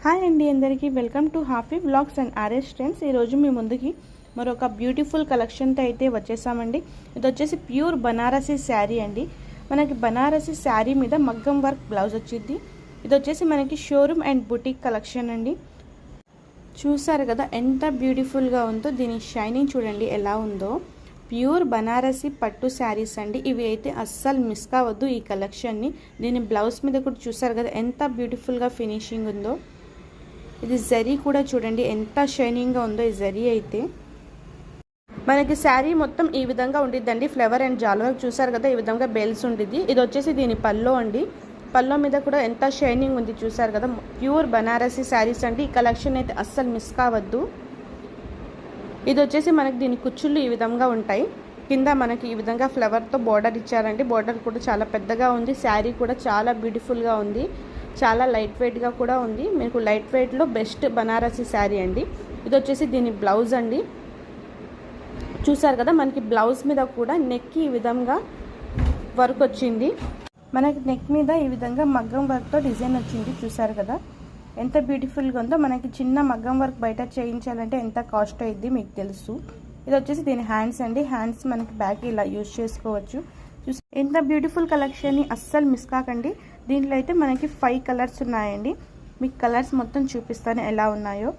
Hi అండి అందరికీ welcome to happy vlogs and RS trends. ఈరోజు మీ ముందుకి మరొక బ్యూటిఫుల్ కలెక్షన్తో అయితే వచ్చేసామండి. ఇది వచ్చేసి ప్యూర్ బనారసీ శారీ అండి. మనకి బనారసీ శారీ మీద మగ్గం వర్క్ బ్లౌజ్ వచ్చింది. ఇది వచ్చేసి మనకి షోరూమ్ అండ్ బుటీక్ కలెక్షన్ అండి. చూసారు కదా ఎంత బ్యూటిఫుల్గా ఉందో, దీని షైనింగ్ చూడండి ఎలా ఉందో. ప్యూర్ బనారసీ పట్టు శారీస్ అండి. ఇవి అయితే అస్సలు మిస్ కావద్దు ఈ కలెక్షన్ని. దీని బ్లౌజ్ మీద కూడా చూసారు కదా ఎంత బ్యూటిఫుల్గా ఫినిషింగ్ ఉందో. ఇది జరీ కూడా చూడండి ఎంత షైనింగ్గా ఉందో. ఈ జరీ అయితే మనకి శారీ మొత్తం ఈ విధంగా ఉండిద్దండి. ఫ్లవర్ అండ్ జాల్ చూసారు కదా ఈ విధంగా బెల్స్ ఉండిద్ది. ఇది వచ్చేసి దీని పల్లో అండి. పల్లో మీద కూడా ఎంత షైనింగ్ ఉంది చూసారు కదా. ప్యూర్ బనారసీ శారీస్ అండి. ఈ కలెక్షన్ అయితే అస్సలు మిస్ కావద్దు. ఇది వచ్చేసి మనకి దీని కుచ్చుళ్ళు ఈ విధంగా ఉంటాయి. కింద మనకి ఈ విధంగా ఫ్లవర్తో బార్డర్ ఇచ్చారండి. బార్డర్ కూడా చాలా పెద్దగా ఉంది. శారీ కూడా చాలా బ్యూటిఫుల్గా ఉంది. చాలా లైట్ వెయిట్గా కూడా ఉంది. మీకు లైట్ వెయిట్లో బెస్ట్ బనారసీ శారీ అండి. ఇది వచ్చేసి దీని బ్లౌజ్ అండి. చూసారు కదా మనకి బ్లౌజ్ మీద కూడా నెక్కి ఈ విధంగా వర్క్ వచ్చింది. మనకి నెక్ మీద ఈ విధంగా మగ్గం వర్క్తో డిజైన్ వచ్చింది. చూసారు కదా ఎంత బ్యూటిఫుల్గా ఉందో. మనకి చిన్న మగ్గం వర్క్ బయట చేయించాలంటే ఎంత కాస్ట్ అయ్యిద్ది మీకు తెలుసు. ఇది వచ్చేసి దీని హ్యాండ్స్ అండి. హ్యాండ్స్ మనకి బ్యాక్ ఇలా యూజ్ చేసుకోవచ్చు. ఎంత బ్యూటిఫుల్ కలెక్షన్ని అస్సలు మిస్ కాకండి. దీంట్లో అయితే మనకి 5 కలర్స్ ఉన్నాయండి. మీకు కలర్స్ మొత్తం చూపిస్తాను ఎలా ఉన్నాయో.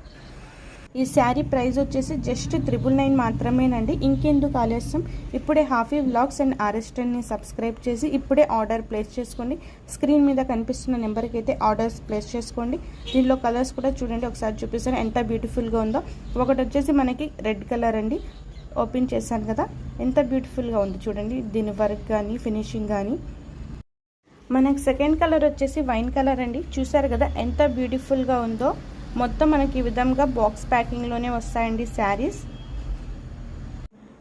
ఈ శారీ ప్రైస్ వచ్చేసి జస్ట్ 999 మాత్రమేనండి. ఇంకెందుకు ఆలస్యం, ఇప్పుడే హ్యాపీ వ్లాగ్స్ అండ్ ఆర్ఎస్ ట్రెండ్ని సబ్స్క్రైబ్ చేసి ఇప్పుడే ఆర్డర్ ప్లేస్ చేసుకోండి. స్క్రీన్ మీద కనిపిస్తున్న నెంబర్కి అయితే ఆర్డర్స్ ప్లేస్ చేసుకోండి. దీనిలో కలర్స్ కూడా చూడండి ఒకసారి చూపిస్తాను ఎంత బ్యూటిఫుల్గా ఉందో. ఒకటి వచ్చేసి మనకి రెడ్ కలర్ అండి. ఓపెన్ చేశాను కదా ఎంత బ్యూటిఫుల్గా ఉంది చూడండి. దీని వర్క్ కానీ ఫినిషింగ్ కానీ. మనకి సెకండ్ కలర్ వచ్చేసి వైన్ కలర్ అండి. చూసారు కదా ఎంత బ్యూటిఫుల్గా ఉందో. మొత్తం మనకి ఈ విధంగా బాక్స్ ప్యాకింగ్లోనే వస్తాయండి శారీస్.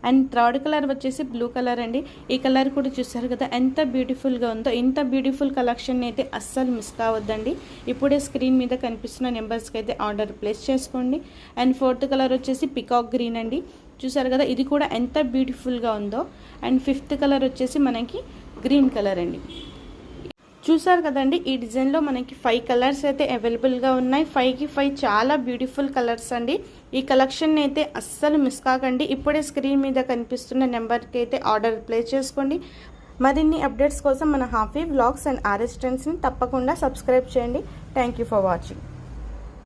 అండ్ థర్డ్ కలర్ వచ్చేసి బ్లూ కలర్ అండి. ఈ కలర్ కూడా చూసారు కదా ఎంత బ్యూటిఫుల్గా ఉందో. ఇంత బ్యూటిఫుల్ కలెక్షన్ అయితే అస్సలు మిస్ కావద్దండి. ఇప్పుడే స్క్రీన్ మీద కనిపిస్తున్న నెంబర్స్కి అయితే ఆర్డర్ ప్లేస్ చేసుకోండి. అండ్ ఫోర్త్ కలర్ వచ్చేసి పికాక్ గ్రీన్ అండి. చూసారు కదా ఇది కూడా ఎంత బ్యూటిఫుల్గా ఉందో. అండ్ ఫిఫ్త్ కలర్ వచ్చేసి మనకి గ్రీన్ కలర్ అండి. చూసారు కదండి ఈ డిజైన్లో మనకి 5 కలర్స్ అయితే అవైలబుల్గా ఉన్నాయి. 5కి 5 చాలా బ్యూటిఫుల్ కలర్స్ అండి. ఈ కలెక్షన్ అయితే అస్సలు మిస్ కాకండి. ఇప్పుడే స్క్రీన్ మీద కనిపిస్తున్న నెంబర్కి అయితే ఆర్డర్ ప్లేస్ చేసుకోండి. మరిన్ని అప్డేట్స్ కోసం మన హ్యాపీ వ్లాగ్స్ అండ్ ఆర్ఎస్ ట్రెండ్స్ని తప్పకుండా సబ్స్క్రైబ్ చేయండి. Thank you for watching.